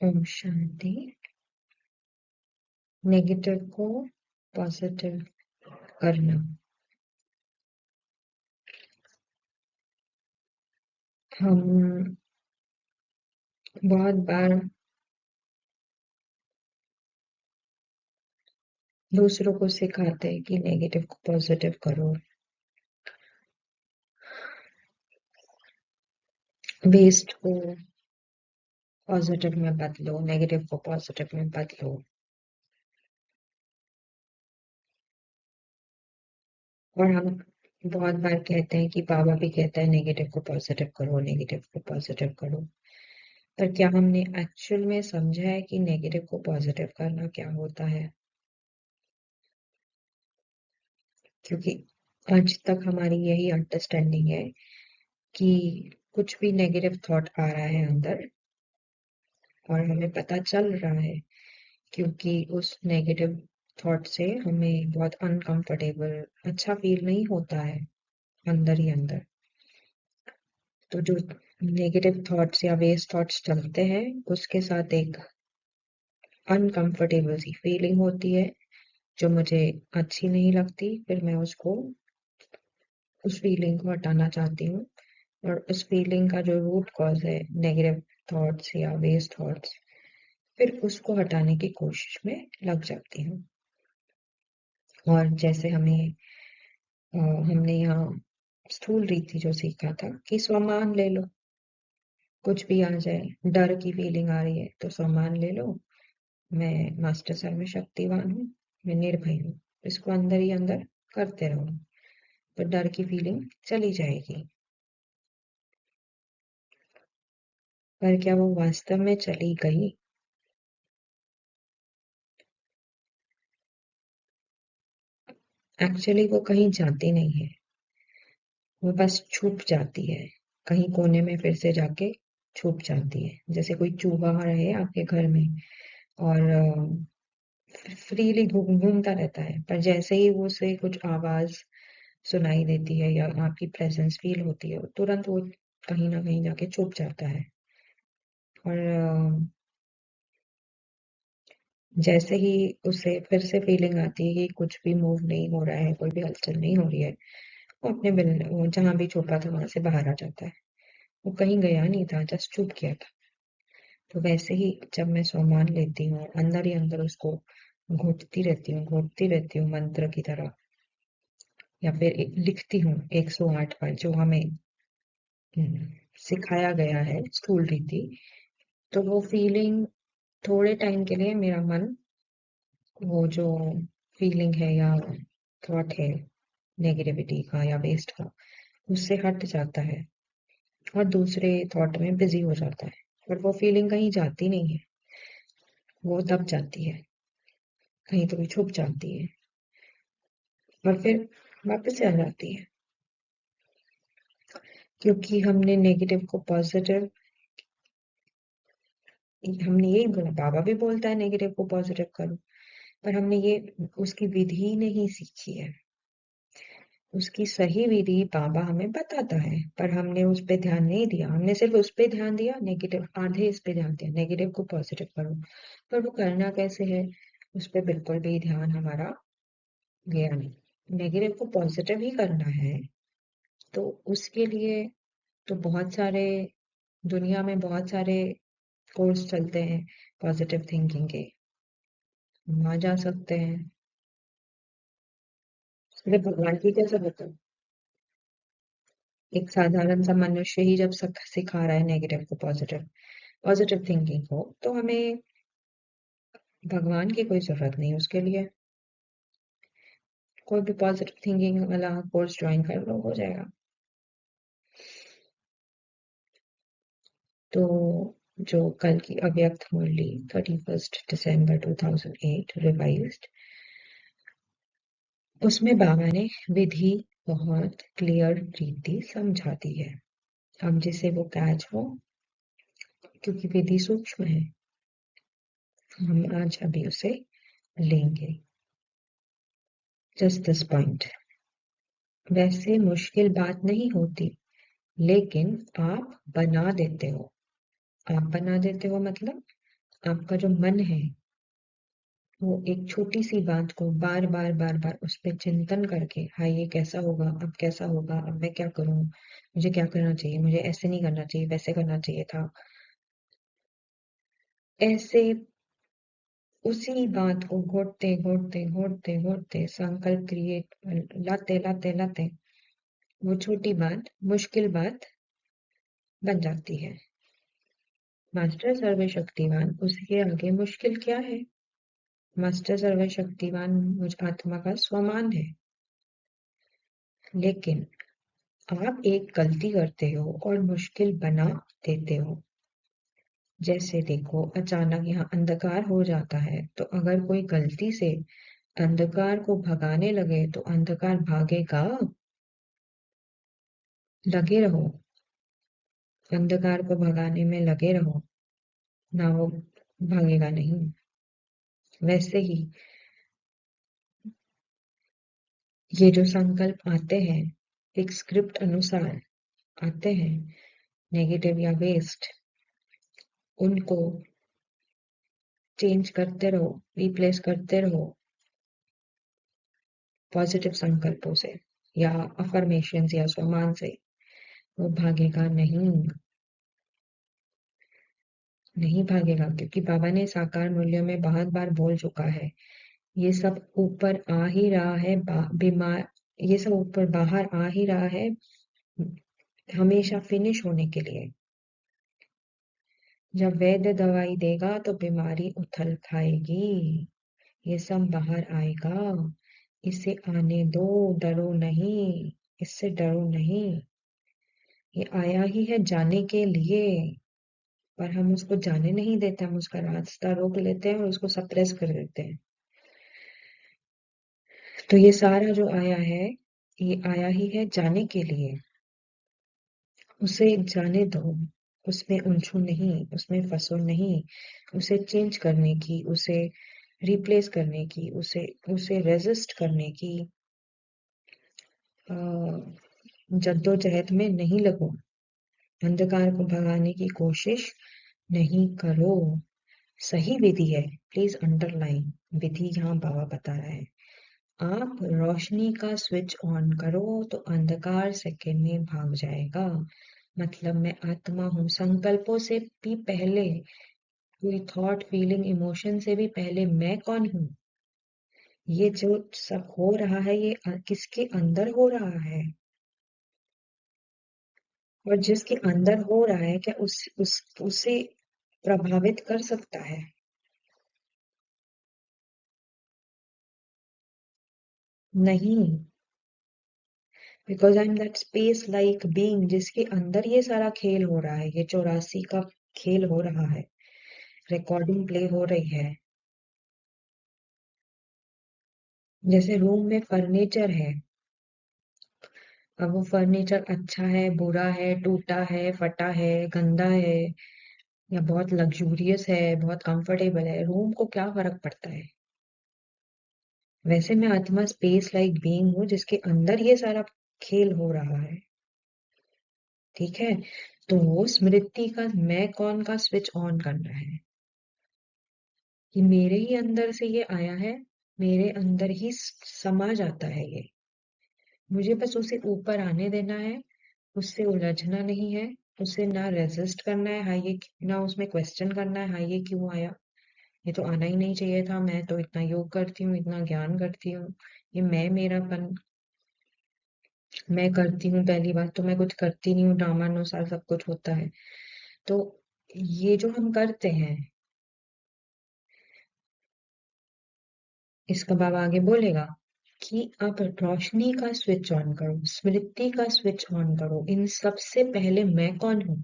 Om Shanti. Negative को positive करना। हम बहुत बार दूसरों को सिखाते हैं कि नेगेटिव को पॉजिटिव करो, वेस्ट को पॉजिटिव में बदलो, नेगेटिव को पॉजिटिव में बदलो। और हम बहुत बार कहते हैं कि बाबा भी कहता है नेगेटिव को पॉजिटिव करो, नेगेटिव को पॉजिटिव करो। पर क्या हमने एक्चुअल में समझा है कि नेगेटिव को पॉजिटिव करना क्या होता है? क्योंकि आज तक हमारी यही अंडरस्टैंडिंग है कि कुछ भी नेगेटिव थॉट आ रहा है अंदर और हमें पता चल रहा है, क्योंकि उस नेगेटिव थॉट से हमें बहुत अनकंफर्टेबल, अच्छा फील नहीं होता है अंदर ही अंदर। तो जो नेगेटिव थॉट्स या वेस्ट थॉट्स चलते हैं उसके साथ एक अनकंफर्टेबल सी फीलिंग होती है जो मुझे अच्छी नहीं लगती। फिर मैं उस फीलिंग को हटाना चाहती हूँ और उस फीलिंग का जो रूट कॉज है नेगेटिव थॉट्स या वेस्ट थॉट्स, फिर उसको हटाने की कोशिश में लग जाती हूँ। और जैसे हमने यहाँ स्थूल रीति जो सीखा था कि स्वमान ले लो, कुछ भी आ जाए, डर की फीलिंग आ रही है तो स्वमान ले लो, मैं मास्टर सर्वशक्तिवान हूँ, मैं निर्भय हूँ। इसको अंदर ही अंदर करते रहो तो डर की फीलिंग चली जाएगी। पर क्या वो वास्तव में चली गई? एक्चुअली वो कहीं जाती नहीं है, वो बस छुप जाती है कहीं कोने में, फिर से जाके छुप जाती है। जैसे कोई चूहा रहे आपके घर में और फ्रीली घूमता रहता है, पर जैसे ही वो उसे कुछ आवाज सुनाई देती है या आपकी प्रेजेंस फील होती है, तुरंत वो कहीं ना कहीं जाके छुप जाता है। और जैसे ही उसे फिर से फीलिंग आती है कि कुछ भी मूव नहीं हो रहा है, कोई भी हलचल नहीं हो रही है, वो अपने वो जहां भी छुपा था वहां से बाहर आ जाता है। वो कहीं गया नहीं था, जस्ट छुप गया था। तो वैसे ही जब मैं स्वमान लेती हूँ, अंदर ही अंदर उसको घोटती रहती हूँ मंत्र की तरह, या फिर लिखती हूँ 108 बार जो हमें सिखाया गया है स्थूल रीति। तो वो फीलिंग थोड़े टाइम के लिए मेरा मन, वो जो फीलिंग है या थॉट है नेगेटिविटी का या वेस्ट का, उससे हट जाता है और दूसरे थॉट में बिजी हो जाता है। पर वो फीलिंग कहीं जाती नहीं है, वो दब जाती है, कहीं तो भी छुप जाती है और फिर वापस से आ जाती है। क्योंकि हमने नेगेटिव को पॉजिटिव, हमने यही बोला, बाबा भी बोलता है नेगेटिव को पॉजिटिव करो, पर हमने ये उसकी विधि नहीं सीखी है। उसकी सही विधि बाबा हमें बताता है, पर हमने उस पे ध्यान नहीं दिया। हमने सिर्फ उस पे ध्यान दिया, नेगेटिव आधे इस पे ध्यान दिया, नेगेटिव को पॉजिटिव करो। पर वो करना कैसे है, उस पे बिल्कुल भी ध्यान हमारा गया नहीं। नेगेटिव को पॉजिटिव ही करना है तो उसके लिए तो बहुत सारे, दुनिया में बहुत सारे कोर्स चलते हैं पॉजिटिव थिंकिंग के, वहां जा सकते हैं। सिर्फ भगवान की कैसे बताओ, एक साधारण सा मनुष्य ही जब सिखा रहा है नेगेटिव को पॉजिटिव, पॉजिटिव थिंकिंग को, तो हमें भगवान की कोई जरूरत नहीं उसके लिए। कोई भी पॉजिटिव थिंकिंग वाला कोर्स ज्वाइन कर लो, हो जाएगा। तो जो कल की अव्यक्त मुरली 31 दिसंबर 2008 रिवाइज्ड, उसमें बाबा ने विधि बहुत क्लियर रीति समझा दी है। हम जिसे वो कैच हो, क्योंकि विधि सूक्ष्म है, हम आज अभी उसे लेंगे। जस्ट दिस पॉइंट, वैसे मुश्किल बात नहीं होती, लेकिन आप बना देते हो। आप बना देते हो मतलब आपका जो मन है वो एक छोटी सी बात को बार बार बार बार उस पर चिंतन करके, हाँ ये कैसा होगा, अब कैसा होगा, अब मैं क्या करूं, मुझे क्या करना चाहिए, मुझे ऐसे नहीं करना चाहिए, वैसे करना चाहिए था, ऐसे उसी बात को घोटते घोटते घोटते घोटते संकल्प क्रिएट लाते लाते लाते वो छोटी बात, मुश्किल बात बन जाती है। मास्टर सर्वशक्तिमान, उसके आगे मुश्किल क्या है? मास्टर सर्वशक्तिमान मुझ आत्मा का स्वमान है। लेकिन आप एक गलती करते हो और मुश्किल बना देते हो। जैसे देखो, अचानक यहाँ अंधकार हो जाता है, तो अगर कोई गलती से अंधकार को भगाने लगे तो अंधकार भागेगा? लगे रहो, अंधकार को भगाने में लगे रहो, ना वो भागेगा नहीं। वैसे ही ये जो संकल्प आते हैं एक स्क्रिप्ट अनुसार आते हैं, नेगेटिव या वेस्ट, उनको चेंज करते रहो, रिप्लेस करते रहो पॉजिटिव संकल्पों से या अफर्मेशंस या स्वमान से। वो भागेगा नहीं, नहीं भागेगा, क्योंकि बाबा ने साकार मूल्यों में बहुत बार बोल चुका है, ये सब ऊपर आ ही रहा है, बीमार, ये सब ऊपर बाहर आ ही रहा है हमेशा फिनिश होने के लिए। जब वैद्य दवाई देगा तो बीमारी उथल खाएगी, ये सब बाहर आएगा, इसे आने दो, डरो नहीं, इससे डरो नहीं, ये आया ही है जाने के लिए, पर हम उसको जाने नहीं देते, हम उसका रास्ता रोक लेते हैं और उसको सप्रेस कर देते हैं। तो ये सारा जो आया है, ये आया ही है जाने के लिए, उसे जाने दो, उसमें उलझो नहीं, उसमें फंसो नहीं, उसे चेंज करने की, उसे रिप्लेस करने की, उसे उसे रेजिस्ट करने की जद्दोजहद में नहीं लगो, अंधकार को भगाने की कोशिश नहीं करो। सही विधि है, प्लीज अंडरलाइन, विधि यहाँ बाबा बता रहा है। आप रोशनी का स्विच ऑन करो तो अंधकार सेकंड में भाग जाएगा। मतलब मैं आत्मा हूँ, संकल्पों से भी पहले, कोई थॉट फीलिंग इमोशन से भी पहले मैं कौन हूँ? ये जो सब हो रहा है ये किसके अंदर हो रहा है? और जिसके अंदर हो रहा है क्या उसे प्रभावित कर सकता है? नहीं, because I am that space like being जिसके अंदर ये सारा खेल हो रहा है, ये 84 का खेल हो रहा है, रिकॉर्डिंग प्ले हो रही है। जैसे रूम में फर्नीचर है, अब वो फर्नीचर अच्छा है, बुरा है, टूटा है, फटा है, गंदा है, या बहुत लग्जूरियस है, बहुत कंफर्टेबल है, रूम को क्या फर्क पड़ता है? वैसे मैं आत्मा स्पेस लाइक बीइंग हूँ जिसके अंदर ये सारा खेल हो रहा है। ठीक है, तो वो स्मृति का मैं कौन का स्विच ऑन करना है कि मेरे ही अंदर से ये आया है, मेरे अंदर ही समा जाता है ये, मुझे बस उसे ऊपर आने देना है, उससे उलझना नहीं है, उसे ना रेजिस्ट करना है, हाँ ये, ना उसमें क्वेश्चन करना है, हाँ ये क्यों आया, ये तो आना ही नहीं चाहिए था, मैं तो इतना योग करती हूँ, इतना ज्ञान करती हूँ, ये मैं मेरापन, मैं करती हूँ, पहली बात तो मैं कुछ करती नहीं हूँ, ड्रामानुसार सब कुछ होता है। तो ये जो हम करते हैं, इसका बाबा आगे बोलेगा कि आप रोशनी का स्विच ऑन करो, स्मृति का स्विच ऑन करो, इन सबसे पहले मैं कौन हूँ?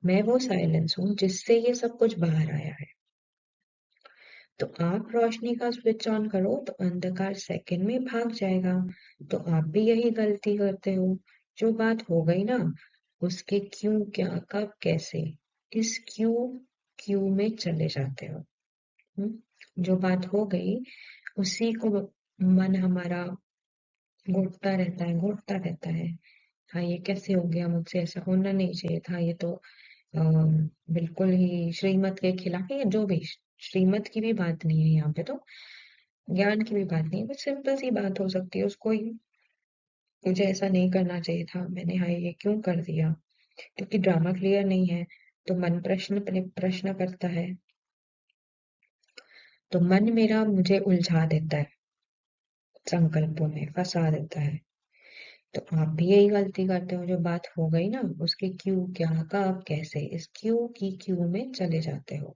मैं वो साइलेंस हूँ जिससे ये सब कुछ बाहर आया है। तो आप रोशनी का स्विच ऑन करो तो अंधकार सेकंड में भाग जाएगा। तो आप भी यही गलती करते हो, जो बात हो गई ना, उसके क्यों, क्या, कब, कैसे, इस क्यों क्यों में चले जाते हो। जो बात हो गई उसी को मन हमारा घोटता रहता है, घोटता रहता है, हाँ ये कैसे हो गया मुझसे, ऐसा होना नहीं चाहिए था, ये तो बिल्कुल ही श्रीमत के खिलाफ है, या जो भी, श्रीमत की भी बात नहीं है यहाँ पे, तो ज्ञान की भी बात नहीं है, बस सिंपल सी बात हो सकती है उसको ही, मुझे ऐसा नहीं करना चाहिए था, मैंने हाँ ये क्यों कर दिया, क्योंकि ड्रामा क्लियर नहीं है, तो मन प्रश्न करता है, तो मन मेरा मुझे उलझा देता है, संकल्पों में फंसा देता है। तो आप भी यही गलती करते हो, जो बात हो गई ना उसके क्यों क्या कब कैसे, इस क्यों की क्यों में चले जाते हो,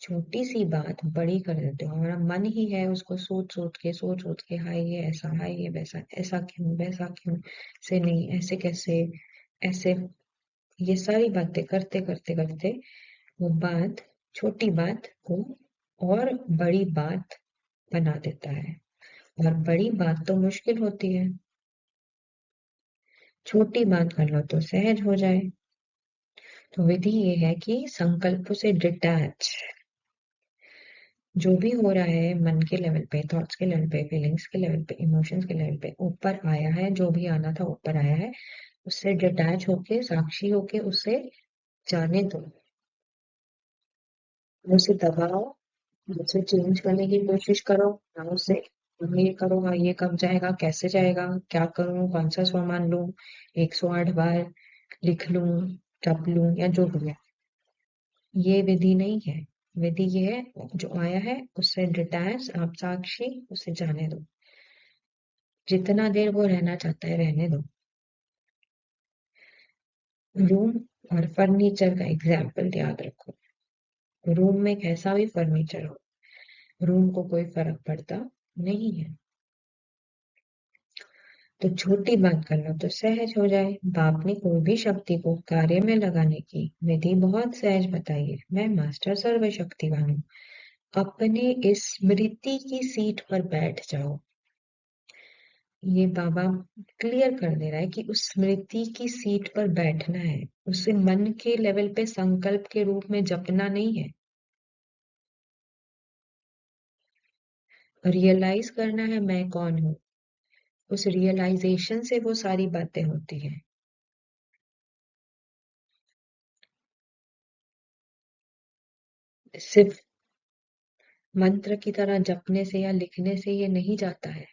छोटी सी बात बड़ी कर देते हो, हमारा मन ही है उसको सोच सोच के, हाय ये ऐसा, हाय ये वैसा, ऐसा क्यों वैसा क्यों, से नहीं ऐसे कैसे, ऐसे, ये सारी बातें करते करते करते वो बात, छोटी बात को और बड़ी बात बना देता है, और बड़ी बात तो मुश्किल होती है, छोटी बात कर लो तो सहज हो जाए। तो विधि ये है कि संकल्प से डिटैच, जो भी हो रहा है मन के लेवल पे, थॉट्स के लेवल पे, फीलिंग्स के लेवल पे, इमोशंस के लेवल पे, ऊपर आया है, जो भी आना था ऊपर आया है, उससे डिटैच होके, साक्षी होके उसे जाने दो, उसे दबाओ, उसे चेंज करने की कोशिश करो, ना उसे ये करो, हाँ ये कब जाएगा, कैसे जाएगा, क्या करूं, कौन सा सामान लूं, 108 बार लिख लूं, जप लूं, या जो भी है, ये विधि नहीं है। विधि ये है, जो आया है उससे डिटैच, आप साक्षी, उसे जाने दो, जितना देर वो रहना चाहता है रहने दो। रूम और फर्नीचर का एग्जाम्पल याद रखो, रूम में कैसा भी फर्नीचर हो, रूम को कोई फर्क पड़ता नहीं है, तो छोटी बात कर लो तो सहज हो जाए। बाप ने कोई भी शक्ति को कार्य में लगाने की विधि बहुत सहज बताई है, मैं मास्टर सर्वशक्तिवान हूँ, अपने इस स्मृति की सीट पर बैठ जाओ, ये बाबा क्लियर कर दे रहा है कि उस स्मृति की सीट पर बैठना है, उसे मन के लेवल पे संकल्प के रूप में जपना नहीं है, रियलाइज करना है मैं कौन हूँ, उस रियलाइजेशन से वो सारी बातें होती हैं। सिर्फ मंत्र की तरह जपने से या लिखने से ये नहीं जाता है,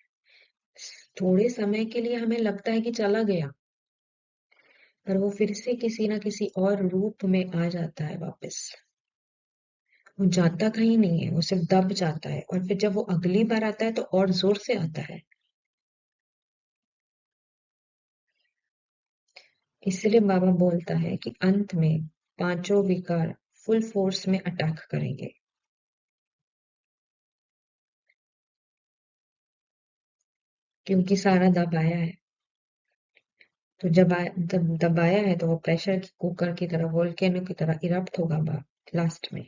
थोड़े समय के लिए हमें लगता है कि चला गया, पर वो फिर से किसी ना किसी और रूप में आ जाता है वापस, वो जाता कहीं नहीं है, वो सिर्फ दब जाता है, और फिर जब वो अगली बार आता है तो और जोर से आता है। इसलिए बाबा बोलता है कि अंत में पांचों विकार फुल फोर्स में अटैक करेंगे, क्योंकि सारा दबाया है, तो जब दबाया है तो वो प्रेशर कुकर की तरह, वोल्केनो की तरह इरप्ट होगा लास्ट में।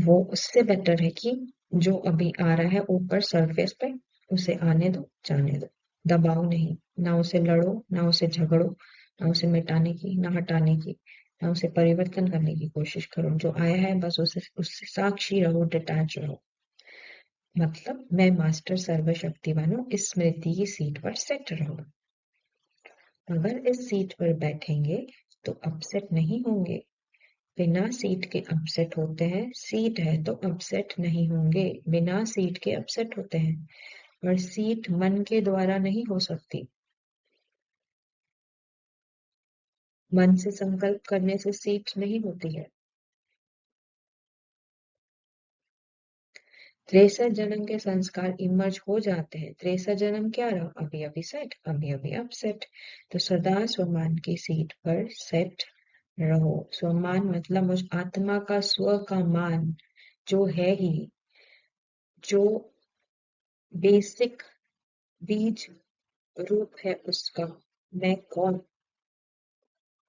वो उससे बेटर है कि जो अभी आ रहा है ऊपर सरफेस पे, उसे आने दो, जाने दो, दबाओ नहीं, ना उसे लड़ो, ना उसे झगड़ो, ना उसे मिटाने की, ना हटाने की, ना उसे परिवर्तन करने की कोशिश करो, जो आया है बस उसे, उससे साक्षी रहो, डिटैच रहो, मतलब मैं मास्टर सर्वशक्तिवान हूँ, इस स्मृति की सीट पर सेट रहो, अगर इस सीट पर बैठेंगे तो अपसेट नहीं होंगे, बिना सीट के अपसेट होते हैं, सीट है तो अपसेट नहीं होंगे, बिना सीट के अपसेट होते हैं, और सीट मन के द्वारा नहीं हो सकती, मन से संकल्प करने से सीट नहीं होती है। 63 जन्म के संस्कार इमर्ज हो जाते हैं, 63 जन्म क्या रहा, अभी अभी सेट, अभी अभी अपसेट, तो सदा स्वमान की सीट पर सेट रहो। स्वमान मतलब उस आत्मा का, स्व का मान, जो है ही, जो बेसिक बीज रूप है उसका, मैं कौन,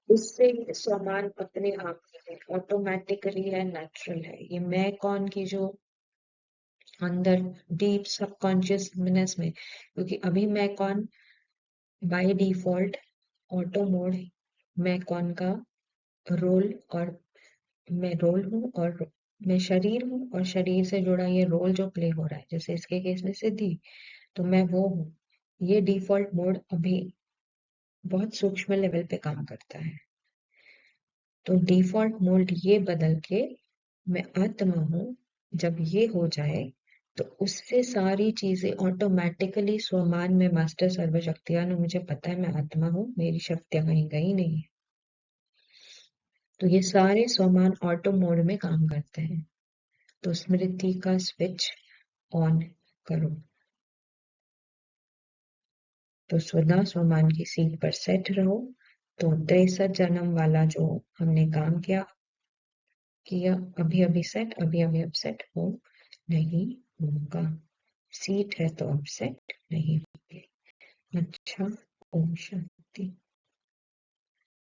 उससे समान अपने आप में है, ऑटोमेटिकली है, नेचुरल है, ये मैं कौन की जो अंदर डीप सबकॉन्शियसनेस में, क्योंकि अभी मैं कौन बाय डिफॉल्ट ऑटो मोड, मैं कौन का रोल, और मैं रोल हूँ, और मैं शरीर हूँ, और शरीर से जुड़ा ये रोल जो प्ले हो रहा है, जैसे इसके केस में सिद्धि, तो मैं वो हूँ, ये डिफॉल्ट मोड अभी बहुत सूक्ष्म लेवल पे काम करता है। तो डिफॉल्ट मोड ये बदल के मैं आत्मा हूँ, जब ये हो जाए तो उससे सारी चीजें ऑटोमेटिकली स्वमान में मास्टर सर्वशक्तियान, मुझे पता है मैं आत्मा हूँ, मेरी शक्तियां कहीं गई नहीं है, तो ये सारे स्वमान ऑटो मोड में काम करते हैं। तो स्मृति का स्विच ऑन करो, तो सदा स्वमान की सीट पर सेट रहो। तो 63 जन्म वाला जो हमने काम किया अभी अभी सेट, अभी अभी अपसेट हो नहीं होगा। सीट है तो अपसेट नहीं होगी। अच्छा, ओम शांति।